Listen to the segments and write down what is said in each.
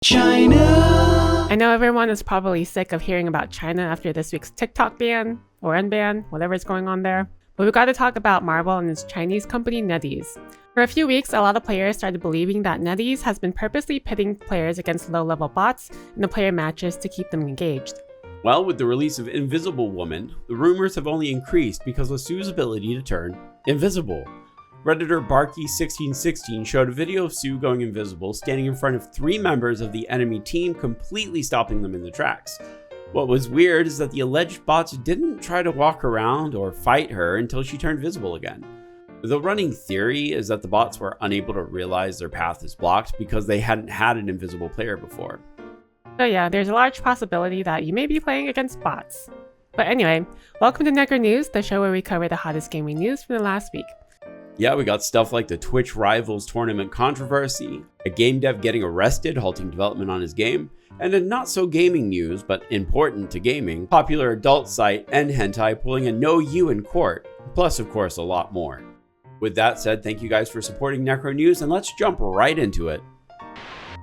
China! I know everyone is probably sick of hearing about China after this week's TikTok ban, or unban, whatever's going on there. But we've got to talk about Marvel and its Chinese company NetEase. For a few weeks, a lot of players started believing that NetEase has been purposely pitting players against low-level bots in the player matches to keep them engaged. Well, with the release of Invisible Woman, the rumors have only increased because of Sue's ability to turn invisible. Redditor Barky1616 showed a video of Sue going invisible, standing in front of 3 members of the enemy team, completely stopping them in the tracks. What was weird is that the alleged bots didn't try to walk around or fight her until she turned visible again. The running theory is that the bots were unable to realize their path is blocked because they hadn't had an invisible player before. So yeah, there's a large possibility that you may be playing against bots. But anyway, welcome to Necro News, the show where we cover the hottest gaming news from the last week. Yeah, we got stuff like the Twitch Rivals tournament controversy, a game dev getting arrested, halting development on his game, and a not-so-gaming news, but important to gaming, popular adult site N-Hentai pulling a no you in court, plus of course a lot more. With that said, thank you guys for supporting Necro News, and let's jump right into it.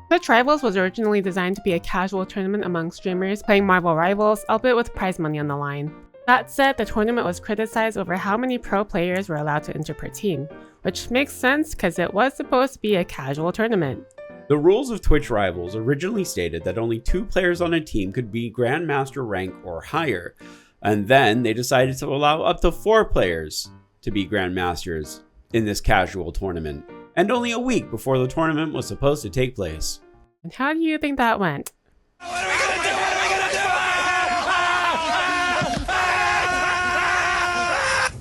Twitch Rivals was originally designed to be a casual tournament among streamers playing Marvel Rivals, albeit with prize money on the line. That said, the tournament was criticized over how many pro players were allowed to enter per team, which makes sense because it was supposed to be a casual tournament. The rules of Twitch Rivals originally stated that only 2 players on a team could be Grandmaster rank or higher, and then they decided to allow up to 4 players to be Grandmasters in this casual tournament, and only a week before the tournament was supposed to take place. And how do you think that went?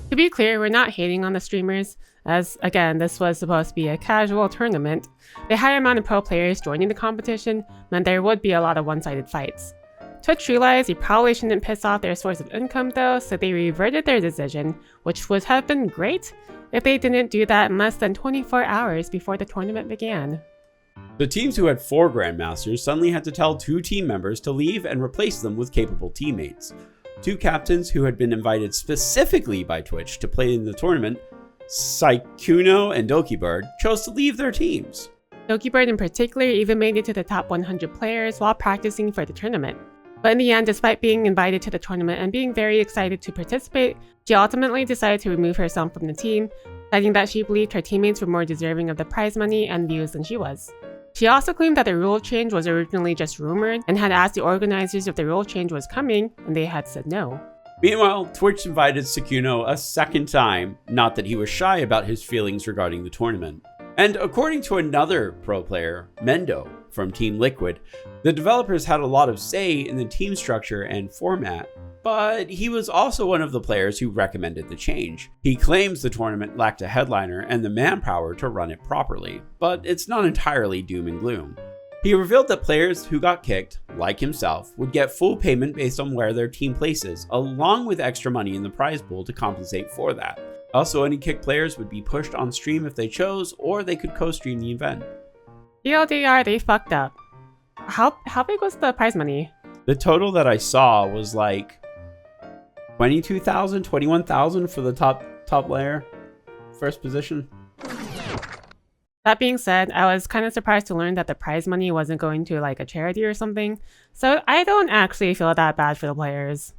To be clear, we're not hating on the streamers, as again, this was supposed to be a casual tournament. The high amount of pro players joining the competition meant there would be a lot of one-sided fights. Twitch realized they probably shouldn't piss off their source of income though, so they reverted their decision, which would have been great if they didn't do that in less than 24 hours before the tournament began. The teams who had 4 Grandmasters suddenly had to tell 2 team members to leave and replace them with capable teammates. 2 captains who had been invited specifically by Twitch to play in the tournament, Sykkuno and Dokibird, chose to leave their teams. Dokibird in particular even made it to the top 100 players while practicing for the tournament. But in the end, despite being invited to the tournament and being very excited to participate, she ultimately decided to remove herself from the team, citing that she believed her teammates were more deserving of the prize money and views than she was. She also claimed that the rule change was originally just rumored and had asked the organizers if the rule change was coming, and they had said no. Meanwhile, Twitch invited Sykkuno a second time, not that he was shy about his feelings regarding the tournament. And according to another pro player, Mendo, from Team Liquid, the developers had a lot of say in the team structure and format, but he was also one of the players who recommended the change. He claims the tournament lacked a headliner and the manpower to run it properly, but it's not entirely doom and gloom. He revealed that players who got kicked, like himself, would get full payment based on where their team places, along with extra money in the prize pool to compensate for that. Also, any kicked players would be pushed on stream if they chose, or they could co-stream the event. TLDR, they fucked up. How big was the prize money? The total that I saw was like 22,000, 21,000 for the top layer, first position. That being said, I was kind of surprised to learn that the prize money wasn't going to like a charity or something, so I don't actually feel that bad for the players.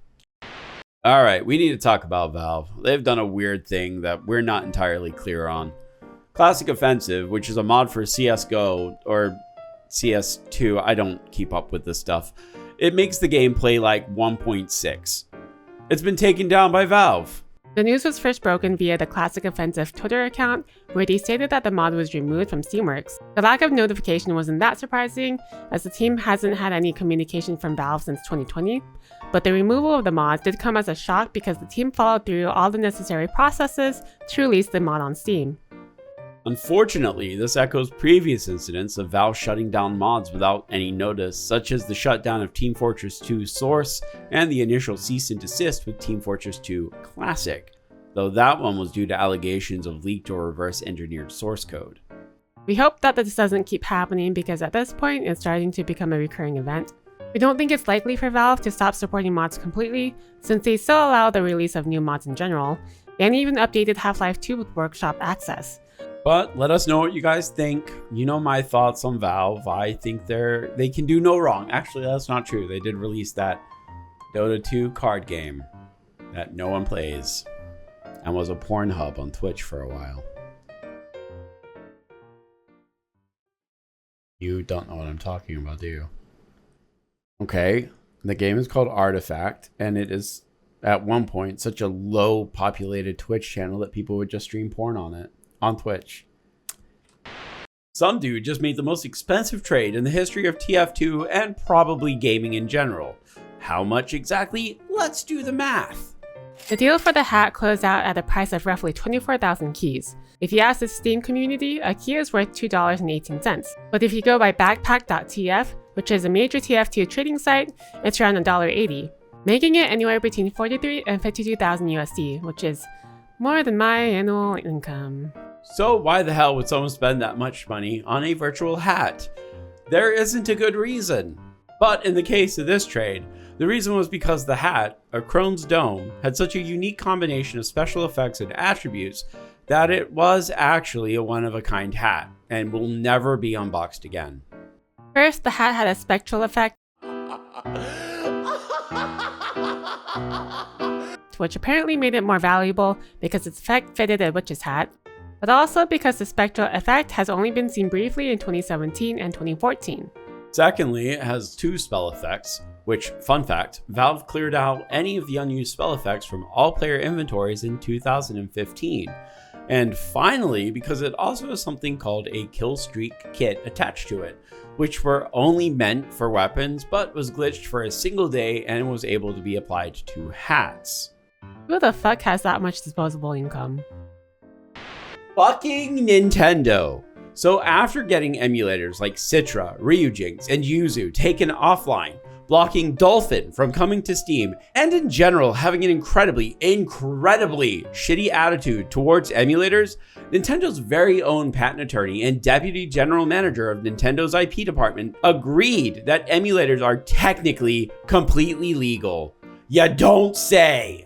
Alright, we need to talk about Valve. They've done a weird thing that we're not entirely clear on. Classic Offensive, which is a mod for CSGO, or CS2, I don't keep up with this stuff. It makes the game play like 1.6. It's been taken down by Valve. The news was first broken via the Classic Offensive Twitter account, where they stated that the mod was removed from Steamworks. The lack of notification wasn't that surprising, as the team hasn't had any communication from Valve since 2020, but the removal of the mod did come as a shock because the team followed through all the necessary processes to release the mod on Steam. Unfortunately, this echoes previous incidents of Valve shutting down mods without any notice, such as the shutdown of Team Fortress 2 Source and the initial cease and desist with Team Fortress 2 Classic, though that one was due to allegations of leaked or reverse engineered source code. We hope that this doesn't keep happening because at this point it's starting to become a recurring event. We don't think it's likely for Valve to stop supporting mods completely, since they still allow the release of new mods in general, and even updated Half-Life 2 with Workshop access. But let us know what you guys think. You know my thoughts on Valve. I think they can do no wrong. Actually, that's not true. They did release that Dota 2 card game that no one plays and was a porn hub on Twitch for a while. You don't know what I'm talking about, do you? Okay, the game is called Artifact, and it is at one point such a low populated Twitch channel that people would just stream porn on it on Twitch. Some dude just made the most expensive trade in the history of TF2 and probably gaming in general. How much exactly? Let's do the math. The deal for the hat closed out at a price of roughly 24,000 keys. If you ask the Steam community, a key is worth $2.18. But if you go by backpack.tf, which is a major TF2 trading site, it's around $1.80, making it anywhere between 43 and 52,000 USD, which is more than my annual income. So why the hell would someone spend that much money on a virtual hat? There isn't a good reason. But in the case of this trade, the reason was because the hat, a Crohn's dome, had such a unique combination of special effects and attributes that it was actually a one-of-a-kind hat and will never be unboxed again. First, the hat had a spectral effect, which apparently made it more valuable because its effect fitted a witch's hat, but also because the spectral effect has only been seen briefly in 2017 and 2014. Secondly, it has two spell effects, which, fun fact, Valve cleared out any of the unused spell effects from all player inventories in 2015. And finally, because it also has something called a kill streak kit attached to it, which were only meant for weapons, but was glitched for a single day and was able to be applied to hats. Who the fuck has that much disposable income? Fucking Nintendo! So after getting emulators like Citra, Ryujinx, and Yuzu taken offline, blocking Dolphin from coming to Steam, and in general having an incredibly shitty attitude towards emulators, Nintendo's very own patent attorney and deputy general manager of Nintendo's IP department agreed that emulators are technically completely legal. You don't say!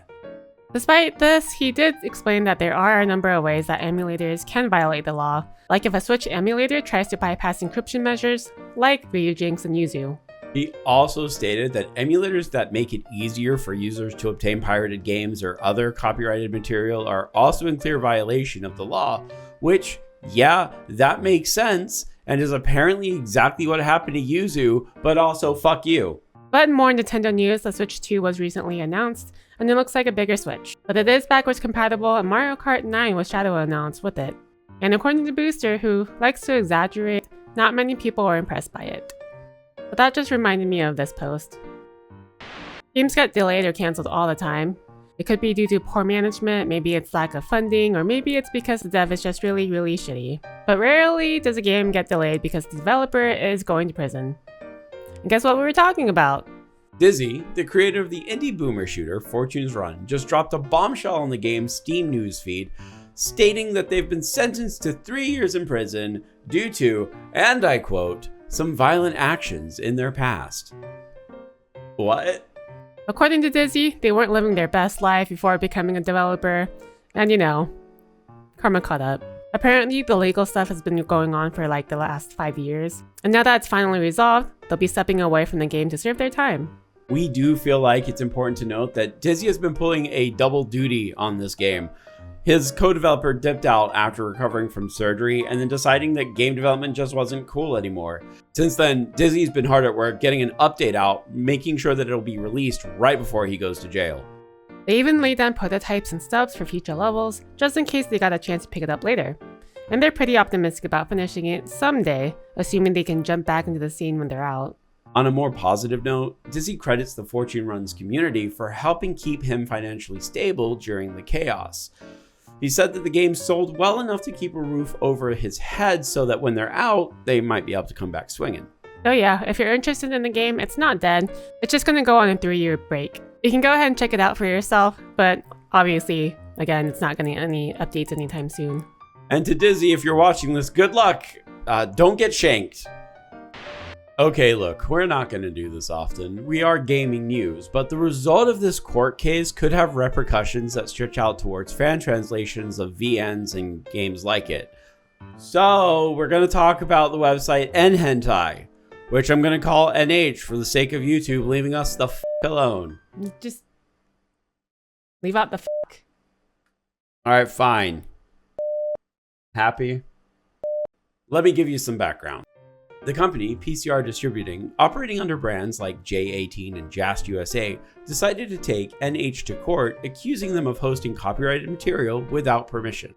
Despite this, he did explain that there are a number of ways that emulators can violate the law, like if a Switch emulator tries to bypass encryption measures, like Ryujinx and Yuzu. He also stated that emulators that make it easier for users to obtain pirated games or other copyrighted material are also in clear violation of the law, which, yeah, that makes sense, and is apparently exactly what happened to Yuzu, but also fuck you. But in more Nintendo news, the Switch 2 was recently announced, and it looks like a bigger Switch. But it is backwards compatible, and Mario Kart 9 was shadow announced with it. And according to Booster, who likes to exaggerate, not many people were impressed by it. But that just reminded me of this post. Games get delayed or cancelled all the time. It could be due to poor management, maybe it's lack of funding, or maybe it's because the dev is just really shitty. But rarely does a game get delayed because the developer is going to prison. And guess what we were talking about? Dizzy, the creator of the indie boomer shooter Fortune's Run, just dropped a bombshell on the game's Steam newsfeed, stating that they've been sentenced to 3 years in prison due to, and I quote, some violent actions in their past. What? According to Dizzy, they weren't living their best life before becoming a developer, and you know, karma caught up. Apparently, the legal stuff has been going on for like the last 5 years, and now that it's finally resolved, they'll be stepping away from the game to serve their time. We do feel like it's important to note that Dizzy has been pulling a double duty on this game. His co-developer dipped out after recovering from surgery and then deciding that game development just wasn't cool anymore. Since then, Dizzy's been hard at work getting an update out, making sure that it'll be released right before he goes to jail. They even laid down prototypes and stubs for future levels, just in case they got a chance to pick it up later. And they're pretty optimistic about finishing it someday, assuming they can jump back into the scene when they're out. On a more positive note, Dizzy credits the Fortune Run's community for helping keep him financially stable during the chaos. He said that the game sold well enough to keep a roof over his head so that when they're out, they might be able to come back swinging. So yeah, if you're interested in the game, it's not dead. It's just gonna go on a 3-year break. You can go ahead and check it out for yourself, but obviously, again, it's not getting any updates anytime soon. And to Dizzy, if you're watching this, good luck. Don't get shanked. Okay, look, we're not going to do this often. We are gaming news, but the result of this court case could have repercussions that stretch out towards fan translations of VNs and games like it. So we're going to talk about the website N-Hentai, which I'm going to call NH for the sake of YouTube leaving us the f*** alone. Just leave out the f***. Alright, fine. Happy? Let me give you some background. The company, PCR Distributing, operating under brands like J18 and Just USA, decided to take NH to court, accusing them of hosting copyrighted material without permission.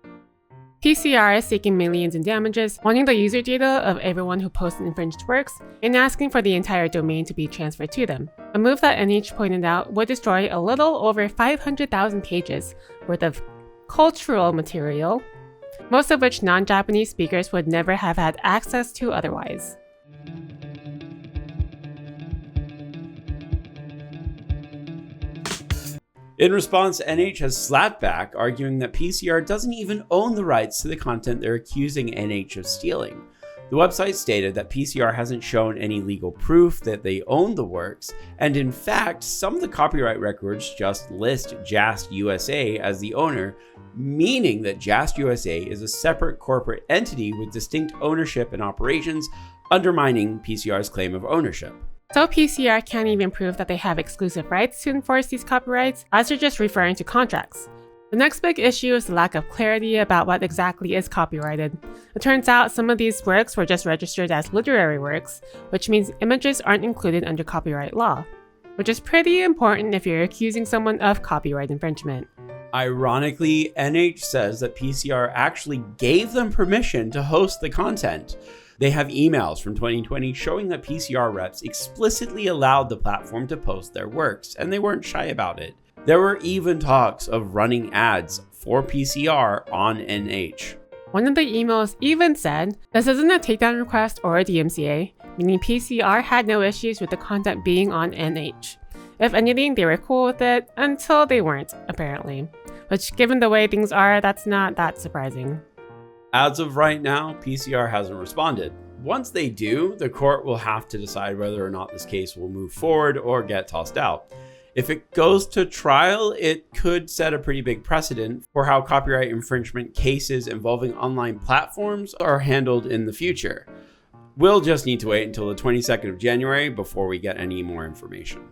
PCR is seeking millions in damages, wanting the user data of everyone who posts infringed works, and asking for the entire domain to be transferred to them. A move that NH pointed out would destroy a little over 500,000 pages worth of cultural material, most of which non-Japanese speakers would never have had access to otherwise. In response, NH has slapped back, arguing that PCR doesn't even own the rights to the content they're accusing NH of stealing. The website stated that PCR hasn't shown any legal proof that they own the works, and in fact, some of the copyright records just list Just USA as the owner, meaning that Just USA is a separate corporate entity with distinct ownership and operations, undermining PCR's claim of ownership. So PCR can't even prove that they have exclusive rights to enforce these copyrights, as they're just referring to contracts. The next big issue is the lack of clarity about what exactly is copyrighted. It turns out some of these works were just registered as literary works, which means images aren't included under copyright law, which is pretty important if you're accusing someone of copyright infringement. Ironically, NH says that PCR actually gave them permission to host the content. They have emails from 2020 showing that PCR reps explicitly allowed the platform to post their works, and they weren't shy about it. There were even talks of running ads for PCR on NH. One of the emails even said, "This isn't a takedown request or a DMCA," meaning PCR had no issues with the content being on NH. If anything, they were cool with it, until they weren't, apparently. Which, given the way things are, that's not that surprising. As of right now, PCR hasn't responded. Once they do, the court will have to decide whether or not this case will move forward or get tossed out. If it goes to trial, it could set a pretty big precedent for how copyright infringement cases involving online platforms are handled in the future. We'll just need to wait until the 22nd of January before we get any more information.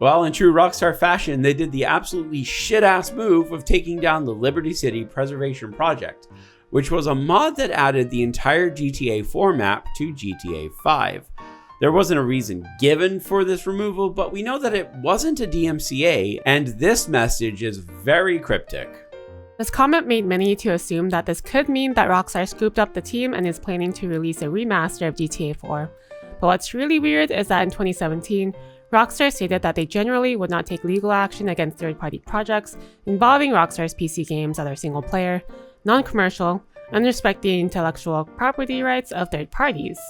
Well, in true Rockstar fashion, they did the absolutely shit-ass move of taking down the Liberty City Preservation Project, which was a mod that added the entire GTA 4 map to GTA 5. There wasn't a reason given for this removal, but we know that it wasn't a DMCA, and this message is very cryptic. This comment made many to assume that this could mean that Rockstar scooped up the team and is planning to release a remaster of GTA 4. But what's really weird is that in 2017, Rockstar stated that they generally would not take legal action against third-party projects involving Rockstar's PC games that are single-player, non-commercial, and respect the intellectual property rights of third parties.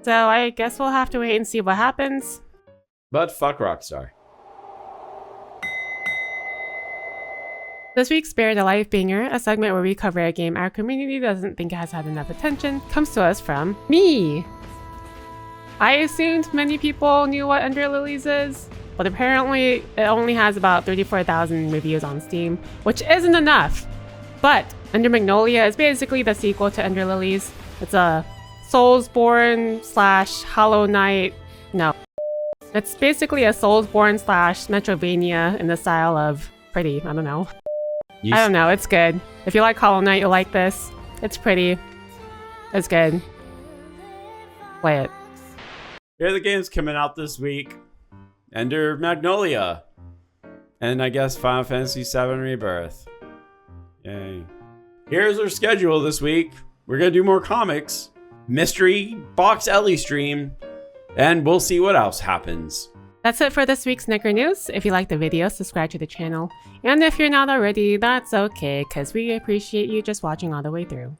So I guess we'll have to wait and see what happens. But fuck Rockstar. This week's Buried Alive Banger, a segment where we cover a game our community doesn't think has had enough attention, comes to us from me. I assumed many people knew what Under Lilies is, but apparently it only has about 34,000 reviews on Steam, which isn't enough. But Under Magnolia is basically the sequel to Under Lilies. It's a Soulsborne / Hollow Knight. No. It's basically a Soulsborne / Metrovania in the style of pretty. I don't know. I don't know. It's good. If you like Hollow Knight, you'll like this. It's pretty. It's good. Play it. Here are the games coming out this week. Under Magnolia. And I guess Final Fantasy VII Rebirth. Yay. Here's our schedule this week. We're going to do more comics. Mystery Box Ellie stream. And we'll see what else happens. That's it for this week's Necro News. If you liked the video, subscribe to the channel. And if you're not already, that's okay, because we appreciate you just watching all the way through.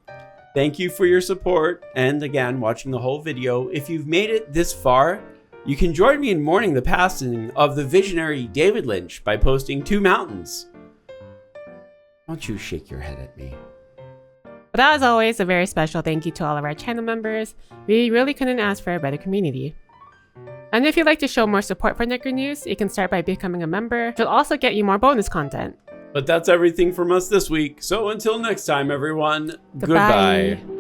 Thank you for your support, and again, watching the whole video. If you've made it this far, you can join me in mourning the passing of the visionary David Lynch by posting 2 mountains. Don't you shake your head at me. But as always, a very special thank you to all of our channel members. We really couldn't ask for a better community. And if you'd like to show more support for Necro News, you can start by becoming a member, which will also get you more bonus content. But that's everything from us this week. So until next time, everyone, Goodbye. goodbye.